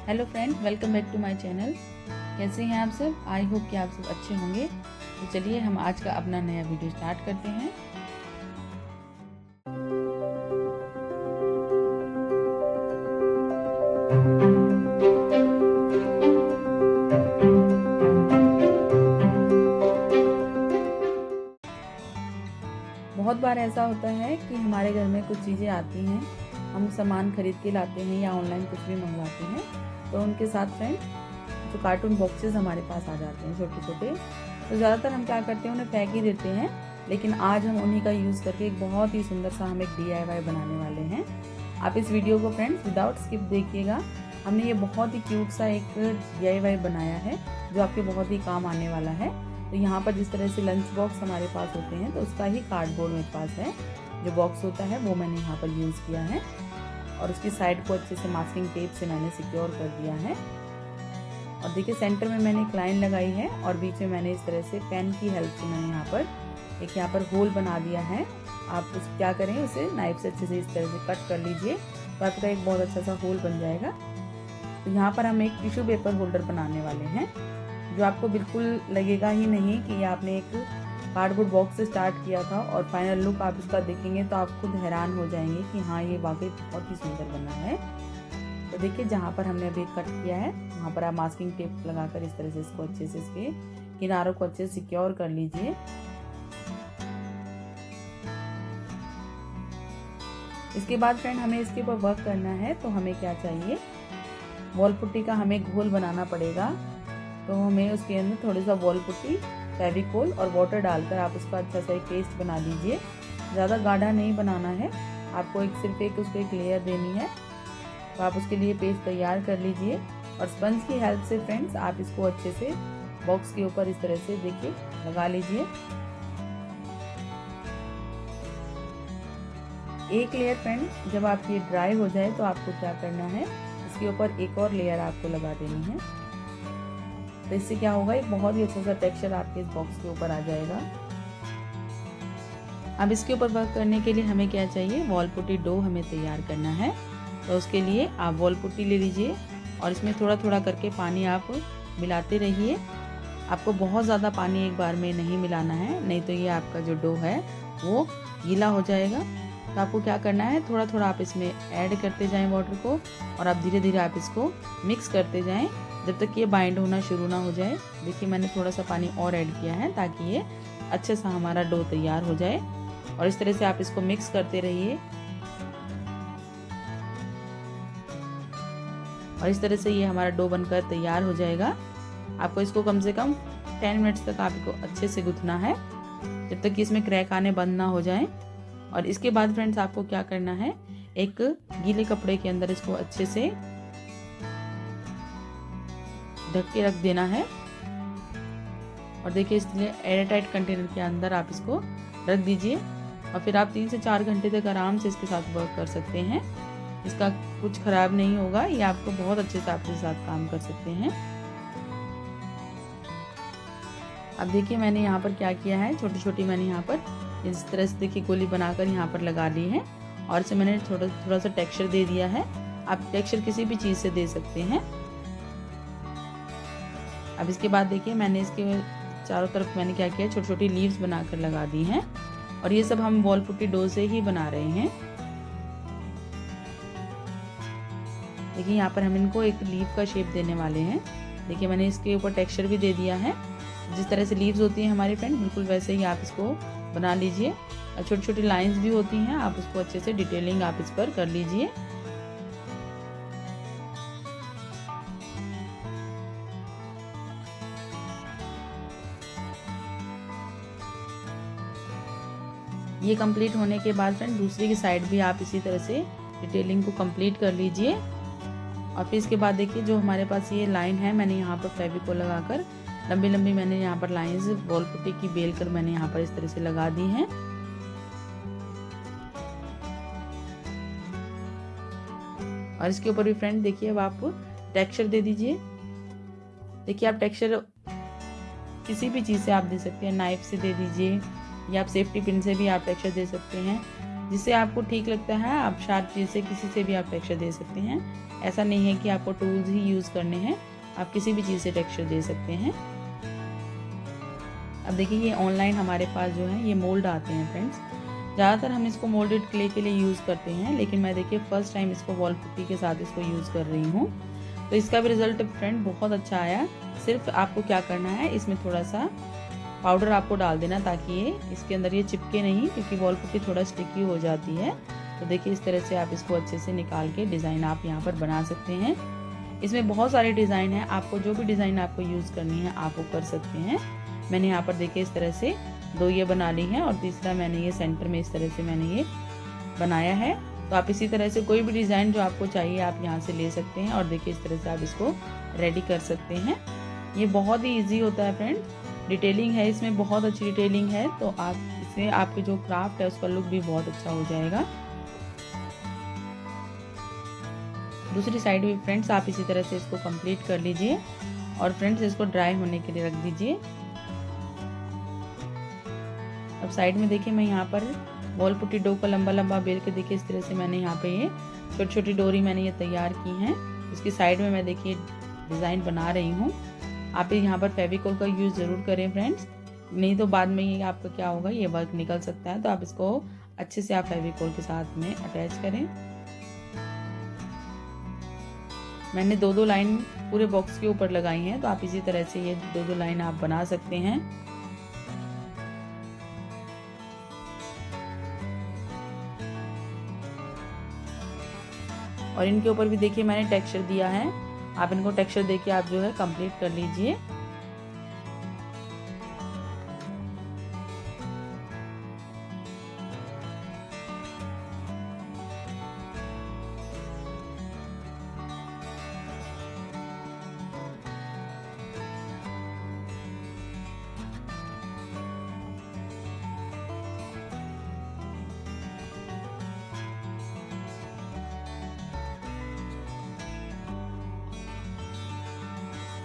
Hello friend, welcome back to my channel. कैसे हैं आप सब? आई होप कि आप सब अच्छे होंगे। तो चलिए हम आज का अपना नया वीडियो स्टार्ट करते हैं। बहुत बार ऐसा होता है कि हमारे घर में कुछ चीज़ें आती हैं, हम सामान खरीद के लाते हैं या ऑनलाइन कुछ भी मंगवाते हैं, तो उनके साथ फ्रेंड जो कार्टून बॉक्सेस हमारे पास आ जाते हैं छोटे छोटे, तो ज़्यादातर हम क्या करते हैं, उन्हें फेंक ही देते हैं। लेकिन आज हम उन्हीं का यूज़ करके एक बहुत ही सुंदर सा हम एक DIY बनाने वाले हैं। आप इस वीडियो को फ्रेंड्स विदाउट स्किप देखिएगा। हमने ये बहुत ही क्यूट सा एक DIY बनाया है जो आपके बहुत ही काम आने वाला है। तो यहाँ पर जिस तरह से लंच बॉक्स हमारे पास होते हैं, तो उसका ही कार्डबोर्ड मेरे पास है। जो बॉक्स होता है वो मैंने यहाँ पर यूज़ किया है और उसकी साइड को अच्छे से मास्किंग टेप से मैंने सिक्योर कर दिया है। और देखिए सेंटर में मैंने एक लाइन लगाई है और बीच में मैंने इस तरह से पेन की हेल्प से मैंने यहाँ पर होल बना दिया है। आप उस क्या करें, उसे नाइफ से अच्छे से इस तरह से कट कर लीजिए तो आपका एक बहुत अच्छा सा होल बन जाएगा। तो यहाँ पर हम एक टिश्यू पेपर होल्डर बनाने वाले हैं जो आपको बिल्कुल लगेगा ही नहीं कि आपने एक कार्डबोर्ड बॉक्स से स्टार्ट किया था और फाइनल लुक आप इसका देखेंगे तो आप खुद हैरान हो जाएंगे कि हाँ, ये वाकई बहुत ही सुंदर बना है। तो देखिए जहाँ पर हमने अभी कट किया है वहाँ पर आप मास्किंग टेप लगाकर इस तरह से इसको अच्छे से इसके किनारों को अच्छे से सिक्योर कर लीजिए। इसके बाद फ्रेंड हमें इसके ऊपर वर्क करना है, तो हमें क्या चाहिए, वॉल पुट्टी का हमें घोल बनाना पड़ेगा। तो हमें उसके अंदर थोड़ी सा वॉल पुट्टी, फेविकोल और वाटर डालकर आप उसका अच्छा सा एक पेस्ट बना लीजिए। ज़्यादा गाढ़ा नहीं बनाना है, आपको सिर्फ उसको एक लेयर देनी है। तो आप उसके लिए पेस्ट तैयार कर लीजिए और स्पंज की हेल्प से फ्रेंड्स आप इसको अच्छे से बॉक्स के ऊपर इस तरह से देखिए लगा लीजिए। एक लेयर फ्रेंड जब आपकी ये ड्राई हो जाए तो आपको क्या करना है, इसके ऊपर एक और लेयर आपको लगा देनी है। तो इससे क्या होगा, एक बहुत ही अच्छा सा टेक्सचर आपके इस बॉक्स के ऊपर आ जाएगा। अब इसके ऊपर वर्क करने के लिए हमें क्या चाहिए, वॉल पुट्टी डो हमें तैयार करना है। तो उसके लिए आप वॉल पुट्टी ले लीजिए और इसमें थोड़ा थोड़ा करके पानी आप मिलाते रहिए। आपको बहुत ज़्यादा पानी एक बार में नहीं मिलाना है, नहीं तो ये आपका जो डो है वो गीला हो जाएगा। तो आपको क्या करना है, थोड़ा थोड़ा आप इसमें ऐड करते जाएं वाटर को और आप धीरे धीरे आप इसको मिक्स करते जाएं जब तक ये बाइंड होना शुरू ना हो जाए। देखिए मैंने थोड़ा सा पानी और ऐड किया है ताकि ये अच्छे सा हमारा डो तैयार हो जाए। और इस तरह से आप इसको मिक्स करते रहिए और इस तरह से ये हमारा डो बनकर तैयार हो जाएगा। आपको इसको कम से कम 10 मिनट्स तक आपको अच्छे से गूंथना है जब तक कि इसमें क्रैक आने बंद ना हो जाए। और इसके बाद फ्रेंड्स आपको क्या करना है, एक गीले कपड़े के अंदर इसको अच्छे से ढक के रख देना है। और देखिए इसलिए एयर टाइट कंटेनर के अंदर आप इसको रख दीजिए और फिर आप 3 से 4 घंटे तक आराम से इसके साथ वर्क कर सकते हैं। इसका कुछ खराब नहीं होगा, ये आपको बहुत अच्छे से आपके साथ काम कर सकते हैं। अब देखिए मैंने यहाँ पर क्या किया है, छोटी छोटी मैंने यहाँ पर इस तरह से देखिए गोली बनाकर यहाँ पर लगा ली है और इसे मैंने थोड़ा सा टेक्सचर दे दिया है। आप टेक्सचर किसी भी चीज़ से दे सकते हैं। अब इसके बाद देखिए मैंने इसके चारों तरफ मैंने क्या किया, छोटी छोटी लीव्स बनाकर लगा दी हैं और ये सब हम वॉल पुट्टी डो से ही बना रहे हैं। देखिए यहाँ पर हम इनको एक लीव का शेप देने वाले हैं। देखिए मैंने इसके ऊपर टेक्सचर भी दे दिया है। जिस तरह से लीव्स होती हैं हमारी फ्रेंड, बिल्कुल वैसे ही आप इसको बना लीजिए। और छोटी छोटी लाइंस भी होती हैं, आप उसको अच्छे से डिटेलिंग आप इस पर कर लीजिए। ये कंप्लीट होने के बाद फ्रेंड दूसरी की साइड भी आप इसी तरह से डिटेलिंग को कंप्लीट कर लीजिए। और फिर इसके बाद देखिए जो हमारे पास ये लाइन है, मैंने यहाँ पर फेविकोल लगाकर लंबी लंबी मैंने यहाँ पर लाइंस वॉल पुट्टी की बेल कर मैंने यहाँ पर इस तरह से लगा दी हैं। और इसके ऊपर भी फ्रेंड देखिए अब आप टेक्सचर दे दीजिए। देखिए आप टेक्सचर किसी भी चीज़ से आप दे सकते हैं, नाइफ से दे दीजिए या आप सेफ्टी पिन से भी आप टेक्सचर दे सकते हैं। जिससे आपको ठीक लगता है आप शार्प चीज़ से किसी से भी आप टेक्सचर दे सकते हैं। ऐसा नहीं है कि आपको टूल्स ही यूज़ करने हैं, आप किसी भी चीज़ से टेक्सचर दे सकते हैं। अब देखिए ये ऑनलाइन हमारे पास जो है ये मोल्ड आते हैं फ्रेंड्स। ज़्यादातर हम इसको मोल्डेड क्ले के लिए यूज़ करते हैं, लेकिन मैं देखिए फर्स्ट टाइम इसको वॉल पुट्टी के साथ इसको यूज़ कर रही हूँ। तो इसका भी रिज़ल्ट फ्रेंड बहुत अच्छा आया। सिर्फ आपको क्या करना है, इसमें थोड़ा सा पाउडर आपको डाल देना ताकि ये इसके अंदर ये चिपके नहीं, क्योंकि वॉल पुट्टी थोड़ा स्टिकी हो जाती है। तो देखिए इस तरह से आप इसको अच्छे से निकाल के डिज़ाइन आप यहाँ पर बना सकते हैं। इसमें बहुत सारे डिज़ाइन हैं, आपको जो भी डिज़ाइन आपको यूज़ करनी है आप वो कर सकते हैं। मैंने यहाँ पर देखिए इस तरह से 2 ये बना ली हैं और तीसरा मैंने ये सेंटर में इस तरह से मैंने ये बनाया है। तो आप इसी तरह से कोई भी डिज़ाइन जो आपको चाहिए आप यहाँ से ले सकते हैं और देखिए इस तरह से आप इसको रेडी कर सकते हैं। ये बहुत ही ईजी होता है फ्रेंड, डिटेलिंग है इसमें, बहुत अच्छी डिटेलिंग है। तो आप इसमें आपके जो क्राफ्ट है उसका लुक भी बहुत अच्छा हो जाएगा। दूसरी साइड भी फ्रेंड्स आप इसी तरह से इसको कंप्लीट कर लीजिए और फ्रेंड्स इसको ड्राई होने के लिए रख दीजिए। अब साइड में देखिए मैं यहाँ पर वॉल पुट्टी डो को लंबा लंबा बेल के देखिए इस तरह से मैंने यहाँ पे ये छोटी छोटी डोरी मैंने ये तैयार की हैं। इसकी साइड में मैं देखिए डिज़ाइन बना रही हूँ। आप यहाँ पर फेविकोल का यूज़ ज़रूर करें फ्रेंड्स, नहीं तो बाद में ये आपका क्या होगा, ये वर्क निकल सकता है। तो आप इसको अच्छे से आप फेविकोल के साथ में अटैच करें। मैंने 2-2 लाइन पूरे बॉक्स के ऊपर लगाई हैं, तो आप इसी तरह से ये 2-2 लाइन आप बना सकते हैं। और इनके ऊपर भी देखिए मैंने टेक्सचर दिया है, आप इनको टेक्सचर देके आप जो है कंप्लीट कर लीजिए।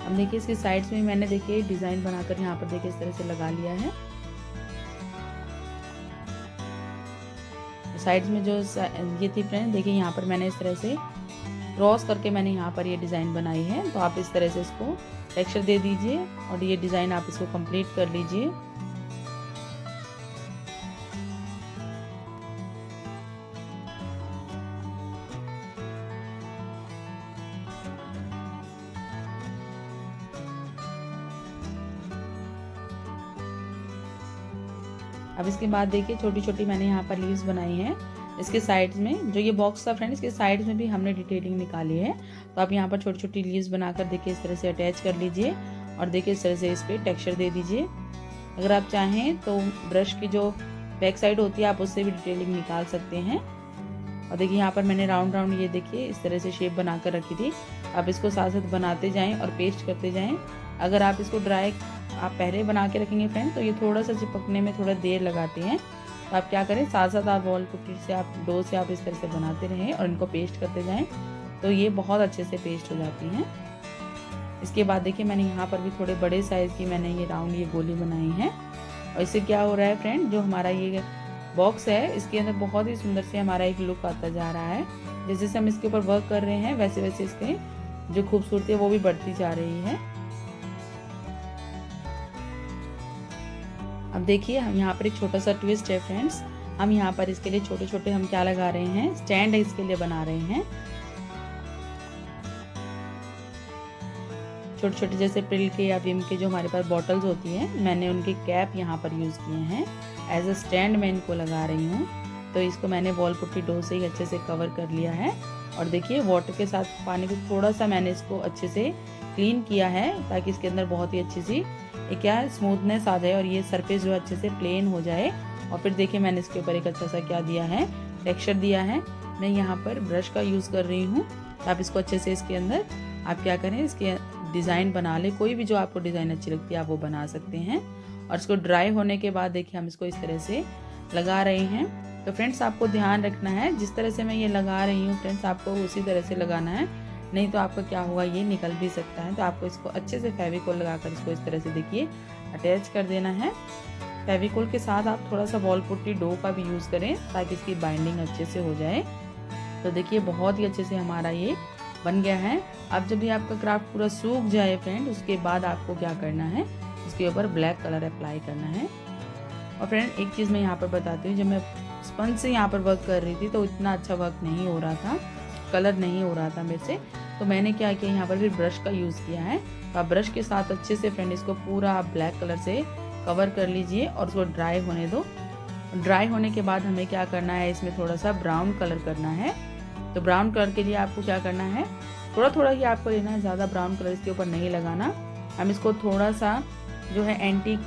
अब देखिए इसकी साइड्स में मैंने देखिए डिज़ाइन बनाकर यहाँ पर देखिए इस तरह से लगा लिया है। साइड्स में जो ये थी फ्रेंड देखिए यहाँ पर मैंने इस तरह से क्रॉस करके मैंने यहाँ पर ये डिज़ाइन बनाई है। तो आप इस तरह से इसको टेक्सचर दे दीजिए और ये डिज़ाइन आप इसको कंप्लीट कर लीजिए। अब इसके बाद देखिए छोटी छोटी मैंने यहाँ पर लीव्स बनाई हैं। इसके साइड्स में जो ये बॉक्स था फ्रेंड्स, इसके साइड्स में भी हमने डिटेलिंग निकाली है। तो आप यहाँ पर छोटी छोटी लीव्स बनाकर देखिए इस तरह से अटैच कर लीजिए और देखिए इस तरह से इस पर टेक्सचर दे दीजिए। अगर आप चाहें तो ब्रश की जो बैक साइड होती है आप उससे भी डिटेलिंग निकाल सकते हैं। और देखिए यहाँ पर मैंने राउंड राउंड ये देखिए इस तरह से शेप बनाकर रखी थी। आप इसको साथ साथ बनाते जाएं और पेस्ट करते जाएं। अगर आप इसको ड्राई आप पहले बना के रखेंगे फ्रेंड तो ये थोड़ा सा चिपकने में थोड़ा देर लगाते हैं। तो आप क्या करें, साथ साथ आप वॉल पुट्टी से आप डो से आप इस तरह से बनाते रहें और इनको पेस्ट करते जाएं, तो ये बहुत अच्छे से पेस्ट हो जाती हैं। इसके बाद देखिए मैंने यहाँ पर भी थोड़े बड़े साइज़ की मैंने ये राउंड ये गोली बनाई है। और इससे क्या हो रहा है फ्रेंड, जो हमारा ये बॉक्स है इसके अंदर बहुत ही सुंदर से हमारा एक लुक आता जा रहा है। जैसे जैसे हम इसके ऊपर वर्क कर रहे हैं वैसे वैसे इसके जो खूबसूरती है वो भी बढ़ती जा रही है। अब देखिए हम यहाँ पर एक छोटा सा ट्विस्ट है फ्रेंड्स, हम यहाँ पर इसके लिए छोटे छोटे हम क्या लगा रहे हैं, स्टैंड इसके लिए बना रहे हैं। छोटे छोटे जैसे प्रिल के या विम के जो हमारे पास बॉटल्स होती हैं, मैंने उनके कैप यहाँ पर यूज़ किए हैं। एज अ स्टैंड मैं इनको लगा रही हूँ। तो इसको मैंने वॉल पुट्टी डो से ही अच्छे से कवर कर लिया है। और देखिए वाटर के साथ पानी को थोड़ा सा मैंने इसको अच्छे से क्लीन किया है ताकि इसके अंदर बहुत ही अच्छी सी क्या है स्मूथनेस आ जाए और ये सरफेस जो अच्छे से प्लेन हो जाए। और फिर देखिए मैंने इसके ऊपर एक अच्छा सा क्या दिया है, टेक्सचर दिया है। मैं यहाँ पर ब्रश का यूज़ कर रही हूँ। आप इसको अच्छे से इसके अंदर आप क्या करें, इसके डिज़ाइन बना ले, कोई भी जो आपको डिज़ाइन अच्छी लगती है आप वो बना सकते हैं। और इसको ड्राई होने के बाद देखिए हम इसको इस तरह से लगा रहे हैं। तो फ्रेंड्स आपको ध्यान रखना है, जिस तरह से मैं ये लगा रही हूँ फ्रेंड्स आपको उसी तरह से लगाना है, नहीं तो आपका क्या होगा ये निकल भी सकता है। तो आपको इसको अच्छे से फेविकोल लगाकर इसको इस तरह से देखिए अटैच कर देना है। फेविकोल के साथ आप थोड़ा सा वॉल पुट्टी डो का भी यूज़ करें ताकि इसकी बाइंडिंग अच्छे से हो जाए। तो देखिए बहुत ही अच्छे से हमारा ये बन गया है। अब जब भी आपका क्राफ्ट पूरा सूख जाए फ्रेंड, उसके बाद आपको क्या करना है, इसके ऊपर ब्लैक कलर अप्लाई करना है। और फ्रेंड एक चीज़ मैं यहाँ पर बताती हूँ, जब मैं स्पंज से यहाँ पर वर्क कर रही थी तो इतना अच्छा वर्क नहीं हो रहा था, कलर नहीं हो रहा था मेरे से। तो मैंने क्या किया, यहाँ पर भी ब्रश का यूज़ किया है। तो आप ब्रश के साथ अच्छे से फ्रेंड इसको पूरा आप ब्लैक कलर से कवर कर लीजिए और उसको ड्राई होने दो। ड्राई होने के बाद हमें क्या करना है, इसमें थोड़ा सा ब्राउन कलर करना है। तो ब्राउन कलर के लिए आपको क्या करना है, थोड़ा थोड़ा ही आपको लेना है, ज़्यादा ब्राउन कलर इसके ऊपर नहीं लगाना। हम इसको थोड़ा सा जो है एंटीक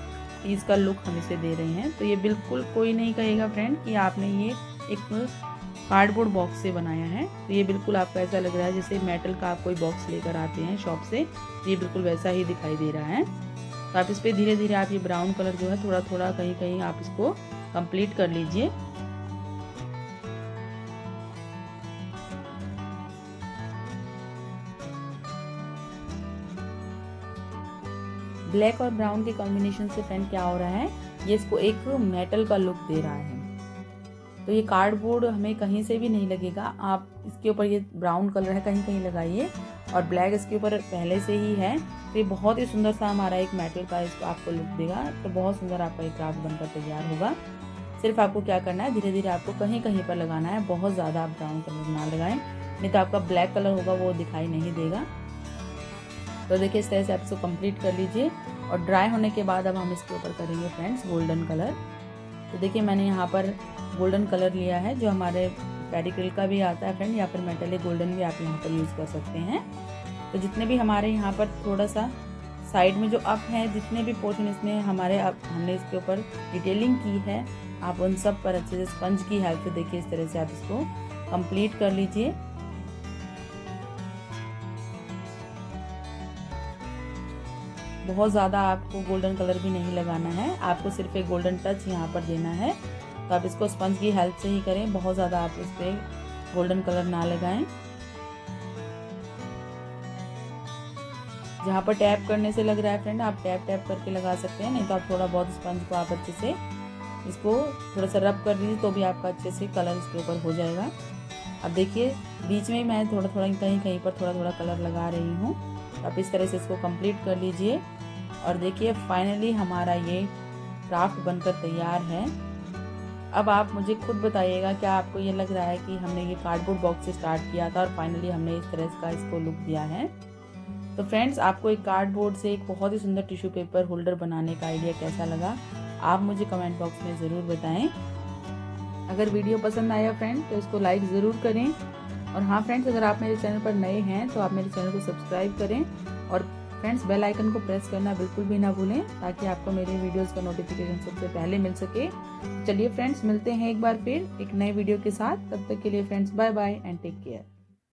पीस का लुक हम इसे दे रहे हैं। तो ये बिल्कुल कोई नहीं कहेगा फ्रेंड कि आपने ये एक कार्डबोर्ड बॉक्स से बनाया है। तो ये बिल्कुल आपको ऐसा लग रहा है जैसे मेटल का आप कोई बॉक्स लेकर आते हैं शॉप से, तो ये बिल्कुल वैसा ही दिखाई दे रहा है। तो आप इस पर धीरे धीरे आप ये ब्राउन कलर जो है थोड़ा थोड़ा कहीं कहीं आप इसको कंप्लीट कर लीजिए। ब्लैक और ब्राउन के कॉम्बिनेशन से फ्रेंड क्या हो रहा है, ये इसको एक मेटल का लुक दे रहा है। तो ये कार्डबोर्ड हमें कहीं से भी नहीं लगेगा। आप इसके ऊपर ये ब्राउन कलर है कहीं कहीं लगाइए और ब्लैक इसके ऊपर पहले से ही है, तो ये बहुत ही सुंदर सा हमारा एक मेटल का इसको आपको लुक देगा। तो बहुत सुंदर आपका एक क्राफ्ट बनकर तैयार होगा। सिर्फ आपको क्या करना है, धीरे धीरे आपको कहीं कहीं पर लगाना है, बहुत ज़्यादा आप ब्राउन कलर ना लगाएं, नहीं तो आपका ब्लैक कलर होगा वो दिखाई नहीं देगा। तो देखिए इस तरह से आप इसको कंप्लीट कर लीजिए। और ड्राई होने के बाद अब हम इसके ऊपर करेंगे फ्रेंड्स गोल्डन कलर। तो देखिए मैंने यहाँ पर गोल्डन कलर लिया है, जो हमारे फेविकोल का भी आता है फ्रेंड, या फिर मेटालिक गोल्डन भी आप यहाँ पर यूज़ कर सकते हैं। तो जितने भी हमारे यहाँ पर थोड़ा सा साइड में जो अप है, जितने भी पोर्शन इसमें हमारे अब हमने इसके ऊपर डिटेलिंग की है, आप उन सब पर अच्छे से स्पंज की हेल्प से देखिए इस तरह से आप इसको कंप्लीट कर लीजिए। बहुत ज़्यादा आपको गोल्डन कलर भी नहीं लगाना है, आपको सिर्फ एक गोल्डन टच यहाँ पर देना है। तो आप इसको स्पंज की हेल्प से ही करें, बहुत ज़्यादा आप इस पर गोल्डन कलर ना लगाएं। जहाँ पर टैप करने से लग रहा है फ्रेंड, आप टैप टैप करके लगा सकते हैं, नहीं तो आप थोड़ा बहुत स्पंज को आप अच्छे से इसको थोड़ा सा रब कर दीजिए, तो भी आपका अच्छे से कलर इसके ऊपर हो जाएगा। अब देखिए बीच में मैं थोड़ा थोड़ा कहीं कहीं पर थोड़ा थोड़ा कलर लगा रही हूँ। तो आप इस तरह से इसको कंप्लीट कर लीजिए। और देखिए फाइनली हमारा ये क्राफ्ट बनकर तैयार है। अब आप मुझे खुद बताइएगा, क्या आपको ये लग रहा है कि हमने ये कार्डबोर्ड बॉक्स से स्टार्ट किया था और फाइनली हमने इस तरह का इसको लुक दिया है। तो फ्रेंड्स आपको एक कार्डबोर्ड से एक बहुत ही सुंदर टिश्यू पेपर होल्डर बनाने का आइडिया कैसा लगा, आप मुझे कमेंट बॉक्स में ज़रूर बताएं। अगर वीडियो पसंद आया फ्रेंड तो इसको लाइक ज़रूर करें। और हाँ फ्रेंड्स, अगर आप मेरे चैनल पर नए हैं तो आप मेरे चैनल को सब्सक्राइब करें और फ्रेंड्स बेल आइकन को प्रेस करना बिल्कुल भी ना भूलें, ताकि आपको मेरे वीडियोस का नोटिफिकेशन सबसे पहले मिल सके। चलिए फ्रेंड्स मिलते हैं एक बार फिर एक नए वीडियो के साथ। तब तक के लिए friends bye bye and take care.